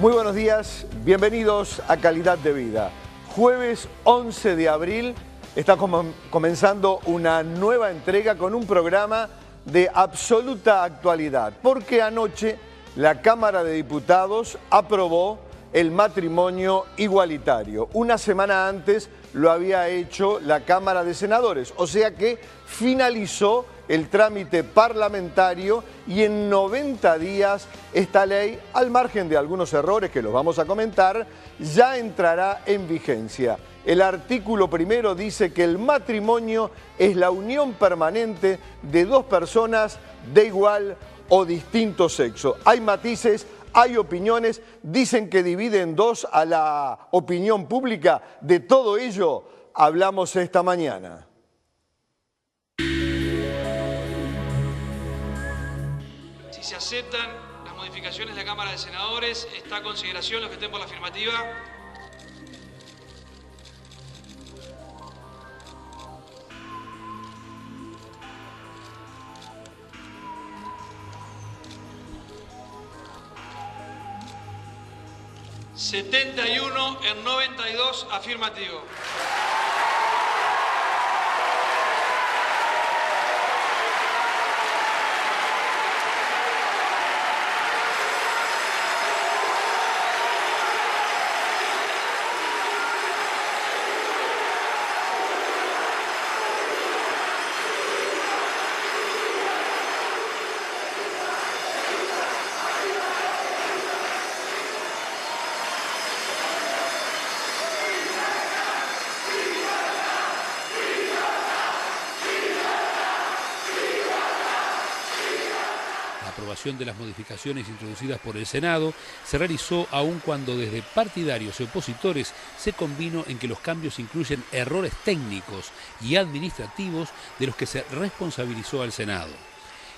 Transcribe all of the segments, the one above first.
Muy buenos días, bienvenidos a Calidad de Vida. Jueves 11 de abril está comenzando una nueva entrega con un programa de absoluta actualidad, porque anoche la Cámara de Diputados aprobó el matrimonio igualitario. Una semana antes lo había hecho la Cámara de Senadores, o sea que finalizó el trámite parlamentario y en 90 días esta ley, al margen de algunos errores que los vamos a comentar, ya entrará en vigencia. El artículo primero dice que el matrimonio es la unión permanente de dos personas de igual o distinto sexo. Hay matices, hay opiniones, dicen que divide en dos a la opinión pública. De todo ello hablamos esta mañana. Si se aceptan las modificaciones de la Cámara de Senadores, está a consideración los que estén por la afirmativa. ...71 en 92 afirmativo. De las modificaciones introducidas por el Senado se realizó aun cuando desde partidarios y opositores se convino en que los cambios incluyen errores técnicos y administrativos de los que se responsabilizó al Senado.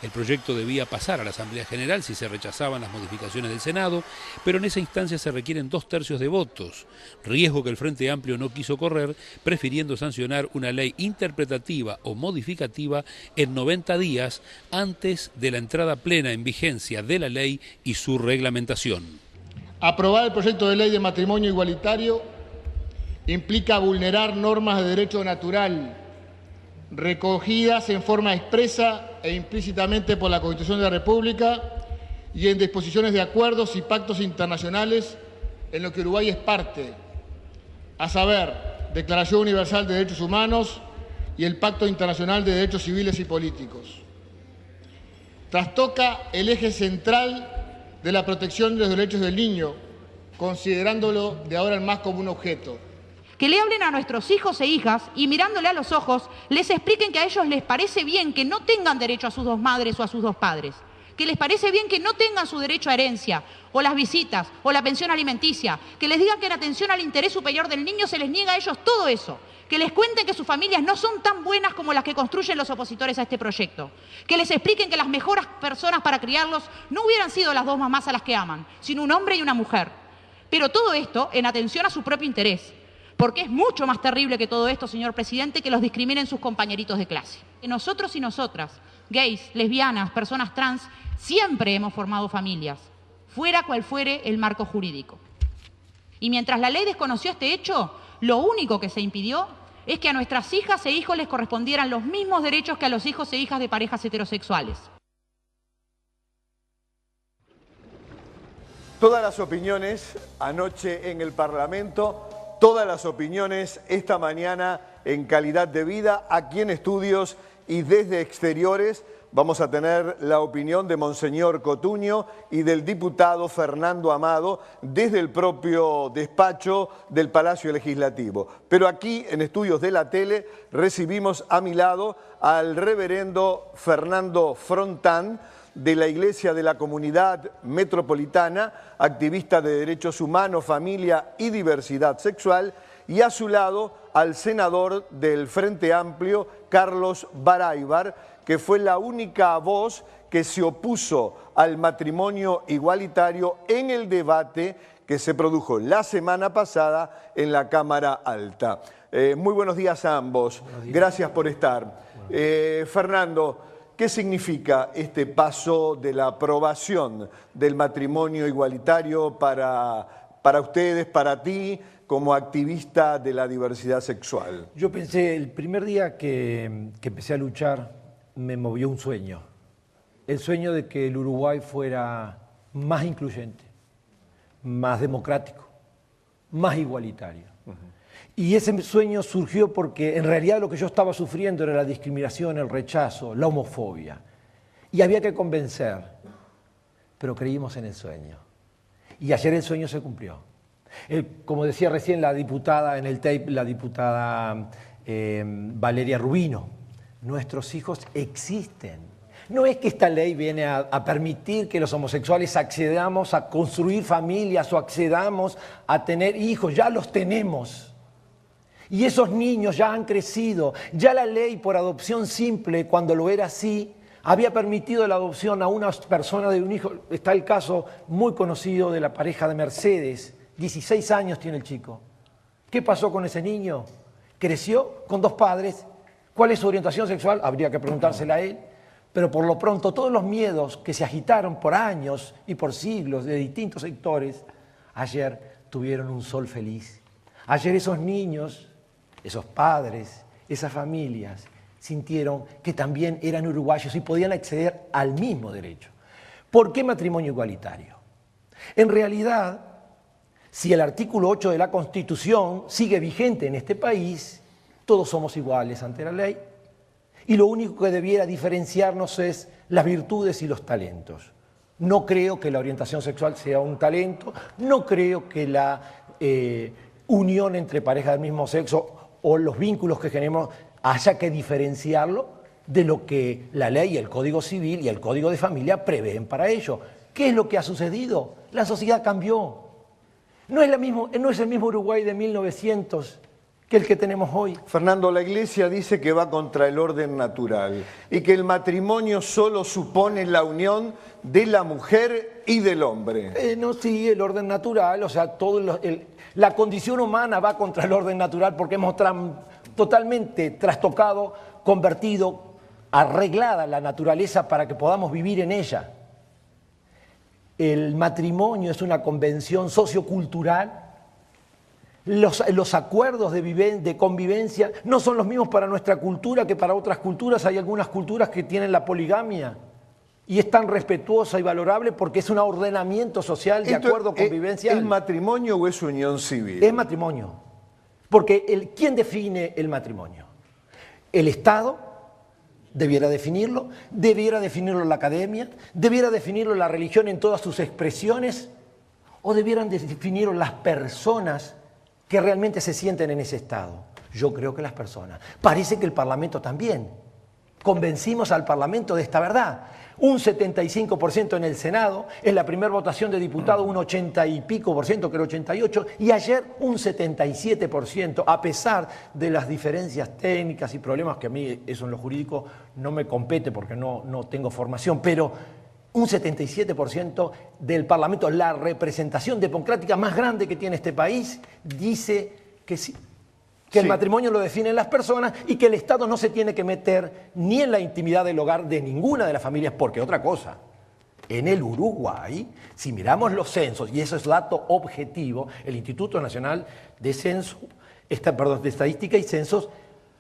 El proyecto debía pasar a la Asamblea General si se rechazaban las modificaciones del Senado, pero en esa instancia se requieren 2/3 de votos, riesgo que el Frente Amplio no quiso correr, prefiriendo sancionar una ley interpretativa o modificativa en 90 días antes de la entrada plena en vigencia de la ley y su reglamentación. Aprobar el proyecto de ley de matrimonio igualitario implica vulnerar normas de derecho natural recogidas en forma expresa e implícitamente por la Constitución de la República y en disposiciones de acuerdos y pactos internacionales en los que Uruguay es parte, a saber, Declaración Universal de Derechos Humanos y el Pacto Internacional de Derechos Civiles y Políticos. Trastoca el eje central de la protección de los derechos del niño, considerándolo de ahora en más como un objeto. Que le hablen a nuestros hijos e hijas y mirándole a los ojos les expliquen que a ellos les parece bien que no tengan derecho a sus dos madres o a sus dos padres, que les parece bien que no tengan su derecho a herencia o las visitas o la pensión alimenticia, que les digan que en atención al interés superior del niño se les niega a ellos todo eso, que les cuenten que sus familias no son tan buenas como las que construyen los opositores a este proyecto, que les expliquen que las mejores personas para criarlos no hubieran sido las dos mamás a las que aman, sino un hombre y una mujer. Pero todo esto en atención a su propio interés. Porque es mucho más terrible que todo esto, señor presidente, que los discriminen sus compañeritos de clase. Que nosotros y nosotras, gays, lesbianas, personas trans, siempre hemos formado familias, fuera cual fuere el marco jurídico. Y mientras la ley desconoció este hecho, lo único que se impidió es que a nuestras hijas e hijos les correspondieran los mismos derechos que a los hijos e hijas de parejas heterosexuales. Todas las opiniones anoche en el Parlamento. Todas las opiniones esta mañana en Calidad de Vida, aquí en estudios y desde exteriores. Vamos a tener la opinión de Monseñor Cotuño y del diputado Fernando Amado desde el propio despacho del Palacio Legislativo. Pero aquí en estudios de la tele recibimos a mi lado al reverendo Fernando Frontán, de la Iglesia de la Comunidad Metropolitana, activista de derechos humanos, familia y diversidad sexual, y a su lado al senador del Frente Amplio, Carlos Baráibar, que fue la única voz que se opuso al matrimonio igualitario en el debate que se produjo la semana pasada en la Cámara Alta. Muy buenos días a ambos. Gracias por estar. Fernando, ¿qué significa este paso de la aprobación del matrimonio igualitario para ustedes, para ti, como activista de la diversidad sexual? Yo pensé, el primer día que empecé a luchar, me movió un sueño. El sueño de que el Uruguay fuera más incluyente, más democrático, más igualitario. Y ese sueño surgió porque en realidad lo que yo estaba sufriendo era la discriminación, el rechazo, la homofobia. Y había que convencer, pero creímos en el sueño. Y ayer el sueño se cumplió. Como decía recién la diputada en el tape, la diputada Valeria Rubino, nuestros hijos existen. No es que esta ley viene a permitir que los homosexuales accedamos a construir familias o accedamos a tener hijos, ya los tenemos. Y esos niños ya han crecido. Ya la ley por adopción simple, cuando lo era así, había permitido la adopción a una persona de un hijo. Está el caso muy conocido de la pareja de Mercedes. 16 años tiene el chico. ¿Qué pasó con ese niño? Creció con 2 padres. ¿Cuál es su orientación sexual? Habría que preguntársela a él. Pero por lo pronto todos los miedos que se agitaron por años y por siglos de distintos sectores, ayer tuvieron un sol feliz. Ayer esos niños, esos padres, esas familias sintieron que también eran uruguayos y podían acceder al mismo derecho. ¿Por qué matrimonio igualitario? En realidad, si el artículo 8 de la Constitución sigue vigente en este país, todos somos iguales ante la ley y lo único que debiera diferenciarnos es las virtudes y los talentos. No creo que la orientación sexual sea un talento, no creo que la unión entre parejas del mismo sexo o los vínculos que generemos haya que diferenciarlo de lo que la ley, el Código Civil y el Código de Familia prevén para ello. ¿Qué es lo que ha sucedido? La sociedad cambió. No es el mismo Uruguay de 1900 que el que tenemos hoy. Fernando, la Iglesia dice que va contra el orden natural y que el matrimonio solo supone la unión de la mujer y del hombre. No, sí, el orden natural, o sea, la condición humana va contra el orden natural porque hemos totalmente trastocado, convertido, arreglada la naturaleza para que podamos vivir en ella. El matrimonio es una convención sociocultural. Los acuerdos de convivencia no son los mismos para nuestra cultura que para otras culturas. Hay algunas culturas que tienen la poligamia y es tan respetuosa y valorable porque es un ordenamiento social de acuerdo convivencial. ¿Es matrimonio o es unión civil? Es matrimonio. Porque ¿quién define el matrimonio? El Estado debiera definirlo la academia, debiera definirlo la religión en todas sus expresiones, o debieran definirlo las personas que realmente se sienten en ese estado. Yo creo que las personas. Parece que el Parlamento también. Convencimos al Parlamento de esta verdad. Un 75% en el Senado, en la primera votación de diputados un 80 y pico por ciento, creo 88%, y ayer un 77%, a pesar de las diferencias técnicas y problemas que a mí eso en lo jurídico no me compete porque no tengo formación, pero un 77% del Parlamento, la representación democrática más grande que tiene este país, dice que sí. Que el matrimonio lo definen las personas y que el Estado no se tiene que meter ni en la intimidad del hogar de ninguna de las familias, porque otra cosa, en el Uruguay, si miramos los censos, y eso es dato objetivo, el Instituto Nacional de Estadística y Censos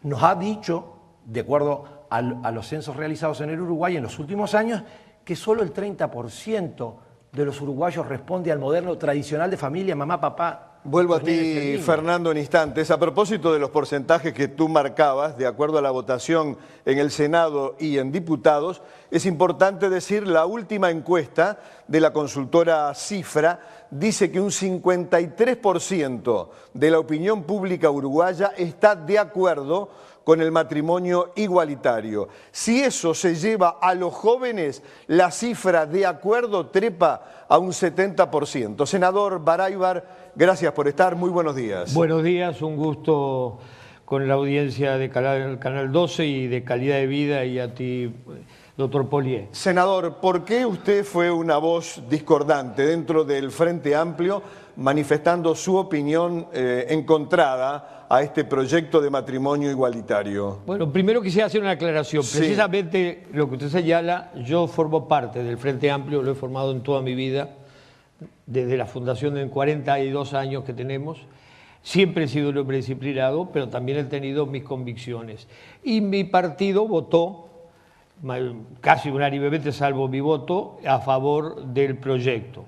nos ha dicho, de acuerdo a los censos realizados en el Uruguay en los últimos años, que solo el 30% de los uruguayos responde al modelo tradicional de familia, mamá, papá. Vuelvo a ti, Fernando, en instantes. A propósito de los porcentajes que tú marcabas, de acuerdo a la votación en el Senado y en diputados, es importante decir, la última encuesta de la consultora Cifra dice que un 53% de la opinión pública uruguaya está de acuerdo con el matrimonio igualitario. Si eso se lleva a los jóvenes, la cifra de acuerdo trepa a un 70%. Senador Baraybar, gracias por estar. Muy buenos días. Buenos días, un gusto con la audiencia de Canal 12 y de Calidad de Vida, y a ti, doctor Polié. Senador, ¿por qué usted fue una voz discordante dentro del Frente Amplio manifestando su opinión encontrada a este proyecto de matrimonio igualitario? Bueno, primero quisiera hacer una aclaración. Sí. Precisamente lo que usted señala, yo formo parte del Frente Amplio, lo he formado en toda mi vida, desde la fundación en 42 años que tenemos. Siempre he sido un hombre disciplinado, pero también he tenido mis convicciones. Y mi partido votó, casi unánimemente, salvo mi voto, a favor del proyecto.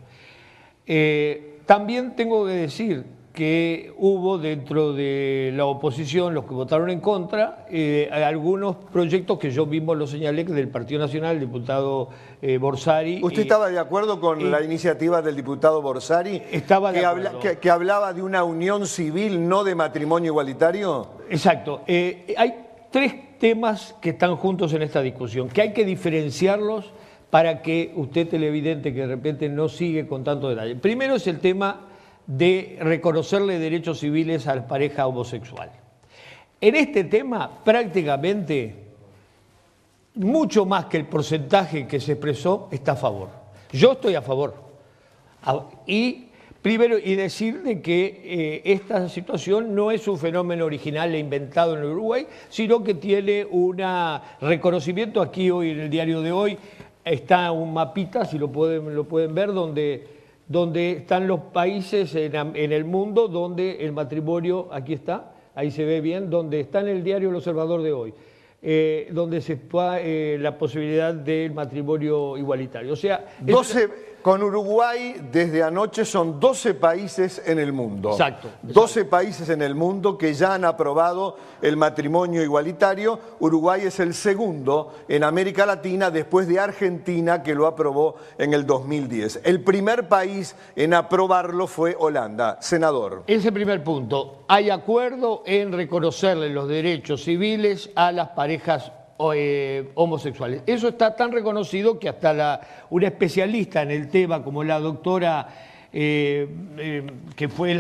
También tengo que decir que hubo dentro de la oposición, los que votaron en contra, algunos proyectos que yo mismo lo señalé, que del Partido Nacional, el diputado Borsari. ¿Usted estaba de acuerdo con la iniciativa del diputado Borsari? Estaba de acuerdo. Que hablaba de una unión civil, no de matrimonio igualitario. Exacto. Hay tres temas que están juntos en esta discusión, que hay que diferenciarlos para que usted, televidente, que de repente no sigue con tanto detalle. Primero es el tema de reconocerle derechos civiles a la pareja homosexual. En este tema, prácticamente, mucho más que el porcentaje que se expresó, está a favor. Yo estoy a favor. Primero, decir de que esta situación no es un fenómeno original e inventado en el Uruguay, sino que tiene un reconocimiento. Aquí hoy, en el diario de hoy, está un mapita, si lo pueden ver, donde están los países en el mundo donde el matrimonio, aquí está, ahí se ve bien, donde está en el diario El Observador de hoy, donde se está la posibilidad del matrimonio igualitario. O sea, 12, con Uruguay desde anoche son 12 países en el mundo. Exacto. 12 países en el mundo que ya han aprobado el matrimonio igualitario. Uruguay es el segundo en América Latina después de Argentina, que lo aprobó en el 2010. El primer país en aprobarlo fue Holanda. Senador. Ese primer punto. Hay acuerdo en reconocerle los derechos civiles a las parejas homosexuales. Eso está tan reconocido que hasta una especialista en el tema, como la doctora que fue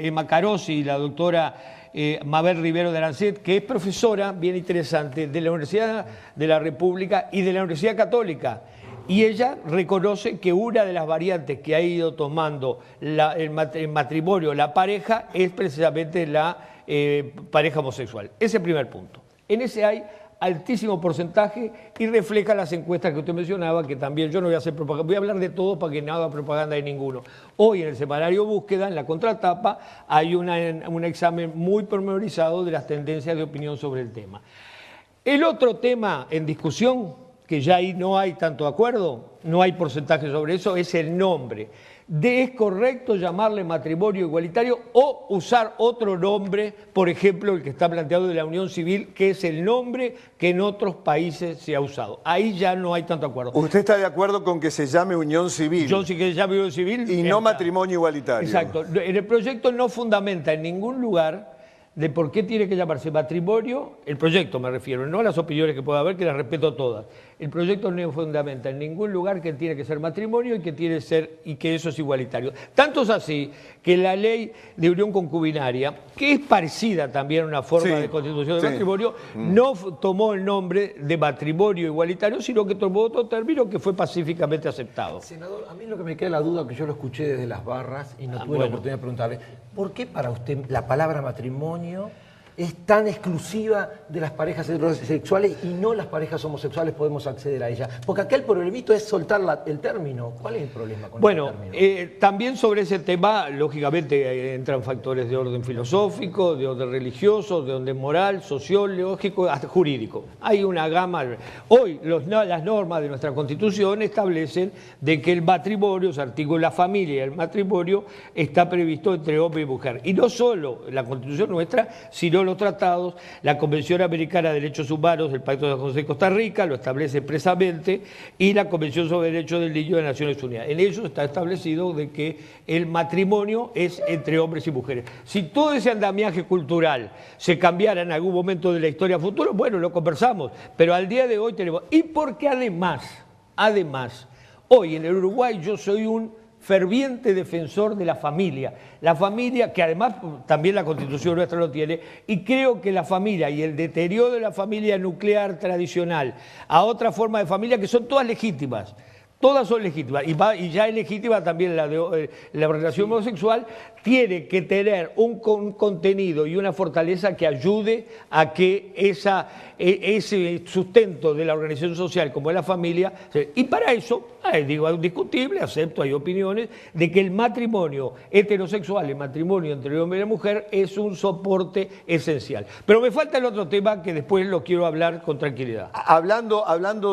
Emma Carosi y la doctora Mabel Rivero de Arancet, que es profesora, bien interesante, de la Universidad de la República y de la Universidad Católica. Y ella reconoce que una de las variantes que ha ido tomando el matrimonio, la pareja, es precisamente la pareja homosexual. Ese es el primer punto. En ese hay altísimo porcentaje y refleja las encuestas que usted mencionaba, que también yo no voy a hacer propaganda, voy a hablar de todo para que no haga propaganda de ninguno. Hoy en el semanario Búsqueda, en la contratapa, hay un examen muy pormenorizado de las tendencias de opinión sobre el tema. El otro tema en discusión, que ya ahí no hay tanto acuerdo, no hay porcentaje sobre eso, es el nombre. ¿Es correcto llamarle matrimonio igualitario o usar otro nombre, por ejemplo, el que está planteado de la unión civil, que es el nombre que en otros países se ha usado? Ahí ya no hay tanto acuerdo. ¿Usted está de acuerdo con que se llame unión civil? Yo sí que se llame unión civil. Y no matrimonio igualitario. Exacto. En el proyecto no fundamenta en ningún lugar de por qué tiene que llamarse matrimonio, el proyecto me refiero, no a las opiniones que pueda haber, que las respeto todas. El proyecto no fundamenta en ningún lugar que tiene que ser matrimonio y que eso es igualitario. Tanto es así que la ley de unión concubinaria, que es parecida también a una forma de constitución de matrimonio, no tomó el nombre de matrimonio igualitario, sino que tomó otro término que fue pacíficamente aceptado. Senador, a mí lo que me queda la duda, que yo lo escuché desde las barras y no tuve la oportunidad de preguntarle, ¿por qué para usted la palabra matrimonio es tan exclusiva de las parejas heterosexuales y no las parejas homosexuales podemos acceder a ella? Porque acá el problemito es soltar el término. ¿Cuál es el problema con el término? También sobre ese tema, lógicamente, entran factores de orden filosófico, de orden religioso, de orden moral, sociológico, hasta jurídico. Hay una gama. Hoy las normas de nuestra Constitución establecen de que el matrimonio, o sea, artículo de la familia y el matrimonio, está previsto entre hombre y mujer. Y no solo la Constitución nuestra, sino los tratados, la Convención Americana de Derechos Humanos, el Pacto de San José de Costa Rica, lo establece expresamente, y la Convención sobre Derechos del Niño de Naciones Unidas. En ellos está establecido de que el matrimonio es entre hombres y mujeres. Si todo ese andamiaje cultural se cambiara en algún momento de la historia futura, bueno, lo conversamos, pero al día de hoy tenemos... Y porque además, hoy en el Uruguay yo soy un ferviente defensor de la familia, que además también la Constitución nuestra lo tiene, y creo que la familia y el deterioro de la familia nuclear tradicional a otra forma de familia que son todas legítimas, todas son legítimas, y ya es legítima también la relación homosexual, tiene que tener un contenido y una fortaleza que ayude a que ese sustento de la organización social como es la familia, y para eso, digo, es discutible, acepto, hay opiniones, de que el matrimonio heterosexual, el matrimonio entre hombre y mujer, es un soporte esencial. Pero me falta el otro tema que después lo quiero hablar con tranquilidad. Hablando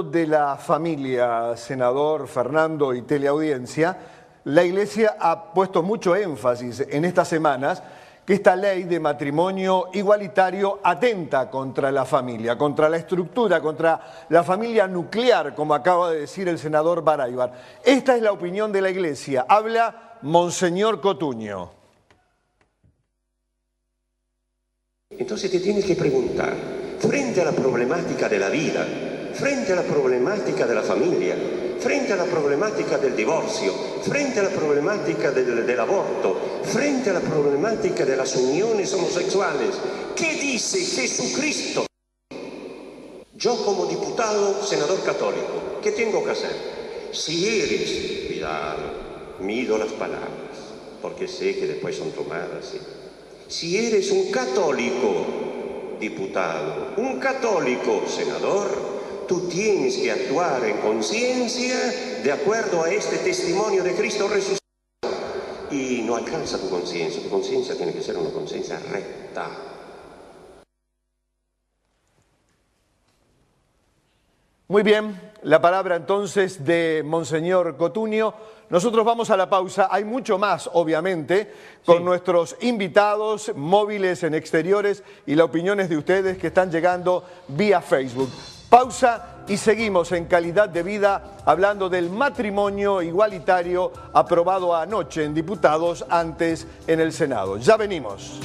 de la familia, senador Fernando y teleaudiencia, la Iglesia ha puesto mucho énfasis en estas semanas que esta ley de matrimonio igualitario atenta contra la familia, contra la estructura, contra la familia nuclear, como acaba de decir el senador Baraybar. Esta es la opinión de la Iglesia. Habla Monseñor Cotuño. Entonces te tienes que preguntar, frente a la problemática de la vida, frente a la problemática de la familia, frente a la problemática del divorcio, frente a la problemática del aborto, frente a la problemática de las uniones homosexuales, ¿qué dice Jesucristo? Yo como diputado, senador católico, ¿qué tengo que hacer? Si eres, cuidado, mido las palabras, porque sé que después son tomadas, ¿sí? Si eres un católico diputado, un católico senador, tú tienes que actuar en conciencia de acuerdo a este testimonio de Cristo resucitado. Y no alcanza tu conciencia tiene que ser una conciencia recta. Muy bien, la palabra entonces de Monseñor Cotuño. Nosotros vamos a la pausa, hay mucho más obviamente con nuestros invitados móviles en exteriores y las opiniones de ustedes que están llegando vía Facebook. Pausa y seguimos en Calidad de Vida hablando del matrimonio igualitario aprobado anoche en diputados, antes en el Senado. Ya venimos.